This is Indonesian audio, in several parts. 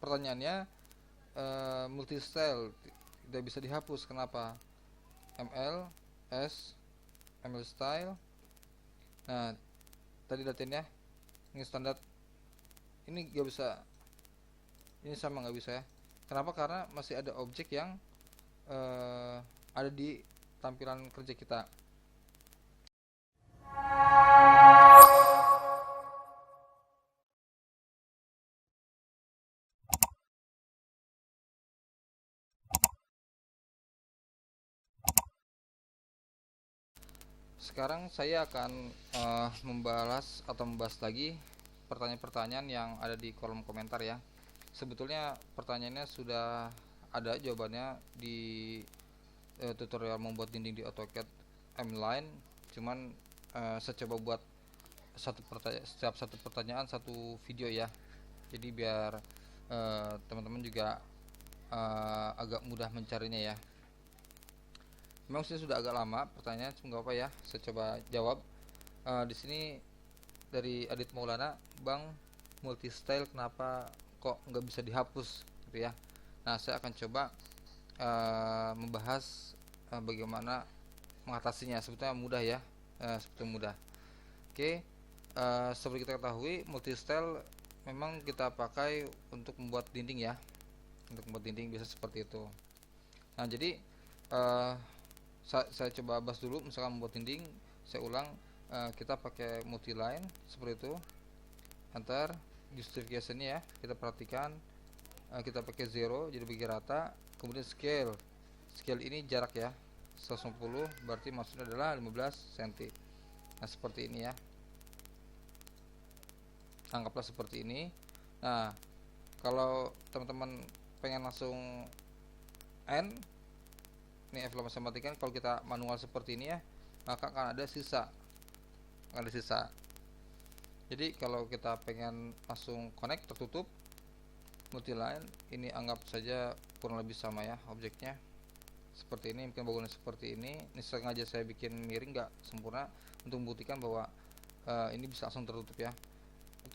pertanyaannya, multi-style tidak bisa dihapus. Kenapa? ML S ML style. Nah, tadi latihannya ini standar, ini gak bisa, ini sama nggak bisa ya. Kenapa? Karena masih ada objek yang ada di tampilan kerja kita. Sekarang saya akan membahas lagi pertanyaan-pertanyaan yang ada di kolom komentar ya. Sebetulnya pertanyaannya sudah ada jawabannya di tutorial membuat dinding di AutoCAD M-Line. Cuman saya coba buat setiap satu pertanyaan satu video ya. Jadi biar teman-teman juga agak mudah mencarinya ya. Memang sih sudah agak lama pertanyaan, cuma nggak apa ya, saya coba jawab. Di sini dari Adit Maulana, Bang, multi style kenapa kok nggak bisa dihapus gitu ya. Nah, saya akan coba membahas bagaimana mengatasinya. Sebetulnya mudah ya, sebetulnya mudah. Oke, seperti kita ketahui, multi style memang kita pakai untuk membuat dinding ya, untuk membuat dinding bisa seperti itu. Nah, jadi saya coba bahas dulu. Misalkan membuat dinding, saya ulang, kita pakai multi line seperti itu. Enter. Justification ya, kita perhatikan, kita pakai 0 jadi bagi rata. Kemudian scale ini jarak ya, 150, berarti maksudnya adalah 15 cm. Nah, seperti ini ya, anggaplah seperti ini. Nah, kalau teman-teman pengen langsung N, ini evaluasi matikan. Kalau kita manual seperti ini ya, maka akan ada sisa, jadi kalau kita pengen langsung connect, tertutup multi line, ini anggap saja kurang lebih sama ya objeknya seperti ini. Mungkin bangunnya seperti ini sengaja saya bikin miring, nggak sempurna, untuk membuktikan bahwa ini bisa langsung tertutup ya.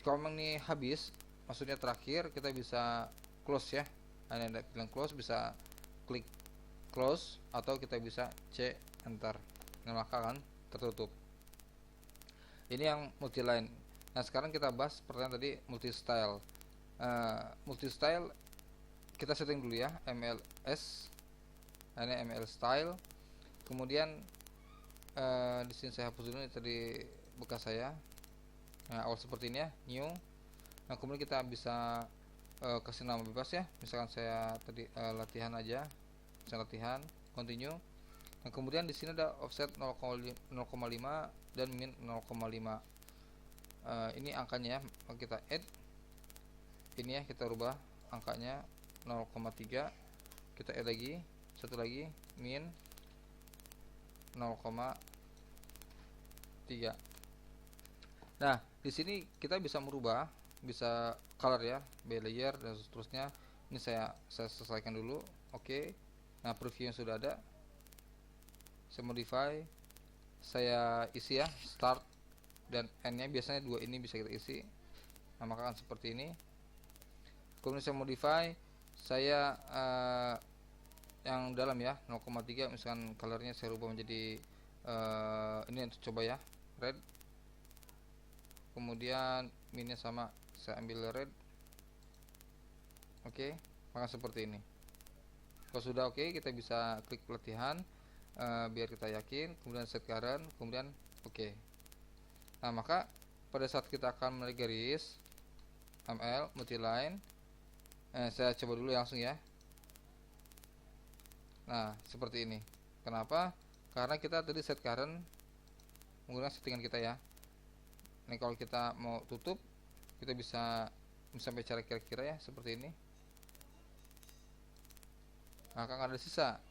Kalau memang ini habis, maksudnya terakhir, kita bisa close ya. Nah, ini ada bilang close, bisa klik close atau kita bisa C enter. Nah, maka akan tertutup. Ini yang multi line. Nah, sekarang kita bahas pertanyaan tadi multi style. Multi style kita setting dulu ya, MLS. Nah, ini ML style. Kemudian di sini saya hapus dulu, ini tadi bekas saya. Nah, awal seperti ini ya, new. Nah, kemudian kita bisa kasih nama bebas ya. Misalkan saya tadi latihan aja, saya latihan, continue. Nah, kemudian di sini ada offset 0,5 dan min 0,5. Ini angkanya ya, kita add ini ya, kita rubah angkanya 0,3, kita add lagi satu lagi, min 0,3. Nah, di sini kita bisa merubah, bisa color ya, by layer dan seterusnya. Ini saya selesaikan dulu. Oke. Nah, preview yang sudah ada, saya modify, saya isi ya, start dan end nya biasanya dua ini bisa kita isi. Nah, maka akan seperti ini. Kemudian saya modify, saya yang dalam ya, 0,3, misalkan colornya saya rubah menjadi ini untuk coba ya, red. Kemudian minnya sama, saya ambil red. Oke, maka seperti ini. Kalau sudah oke, kita bisa klik pelatihan biar kita yakin, kemudian set current, kemudian oke. Nah, maka pada saat kita akan menarik garis ML multi line, saya coba dulu langsung ya. Nah, seperti ini. Kenapa? Karena kita tadi set current menggunakan settingan kita ya. Ini kalau kita mau tutup, kita bisa sampai cara kira-kira ya, seperti ini. Maka nggak ada sisa.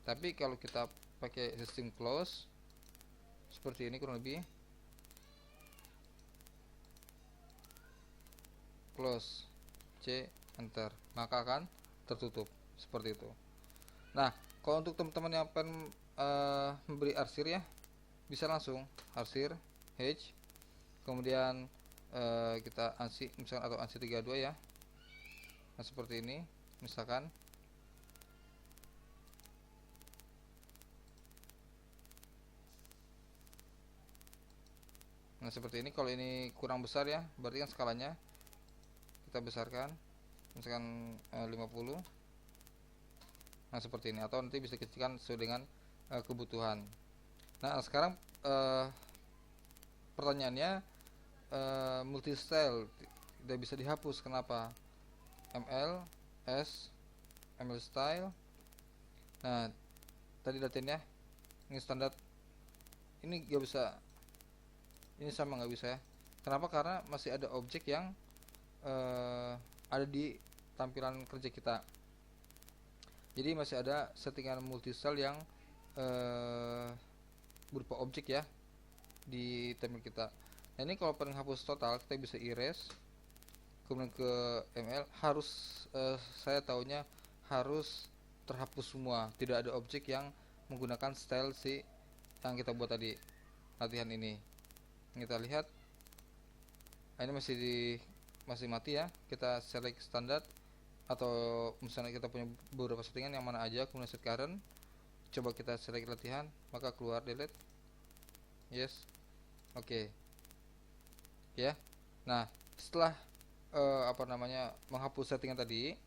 Tapi kalau kita pakai sistem close seperti ini, kurang lebih close, C enter, maka akan tertutup seperti itu. Nah, kalau untuk teman-teman yang pengen memberi arsir ya, bisa langsung arsir H, kemudian kita ANSI misalkan, atau ANSI 32 ya. Nah seperti ini misalkan. Nah seperti ini. Kalau ini kurang besar ya, berarti kan skalanya kita besarkan, misalkan 50. Nah seperti ini, atau nanti bisa dikecilkan sesuai dengan kebutuhan. Nah sekarang pertanyaannya, multi style tidak bisa dihapus, kenapa? ML S ML style. Nah tadi latihannya ini standar, ini gak bisa, ini sama nggak bisa ya. Kenapa? Karena masih ada objek yang ada di tampilan kerja kita. Jadi masih ada settingan multi-style yang berupa objek ya di template kita. Nah ini kalau pengen hapus total, kita bisa erase, kemudian ke ML, harus saya taunya harus terhapus semua, tidak ada objek yang menggunakan style si yang kita buat tadi latihan ini. Kita lihat, ini masih mati ya. Kita select standar, atau misalnya kita punya beberapa settingan yang mana aja, kemudian set current, coba kita select latihan, maka keluar delete, yes, oke. Ya, nah setelah menghapus settingan tadi,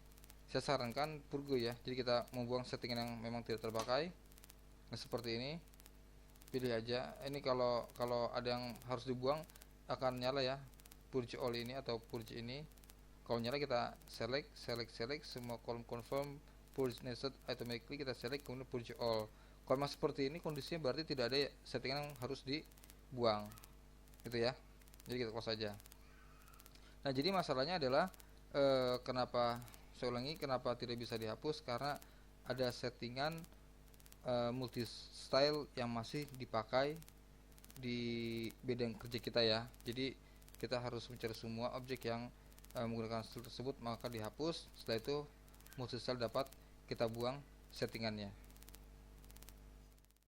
saya sarankan purge ya. Jadi kita membuang settingan yang memang tidak terpakai. Nah seperti ini, pilih aja. Ini kalau ada yang harus dibuang akan nyala ya, purge all ini atau purge ini. Kalau nyala kita select semua kolom confirm purge nested automatically, kita select kemudian purge all. Kalau masih seperti ini kondisinya, berarti tidak ada settingan yang harus dibuang gitu ya. Jadi kita close saja. Nah jadi masalahnya adalah kenapa, saya ulangi, kenapa tidak bisa dihapus, karena ada settingan multi style yang masih dipakai di bidang kerja kita ya. Jadi kita harus mencari semua objek yang menggunakan style tersebut, maka dihapus. Setelah itu multi style dapat kita buang settingannya.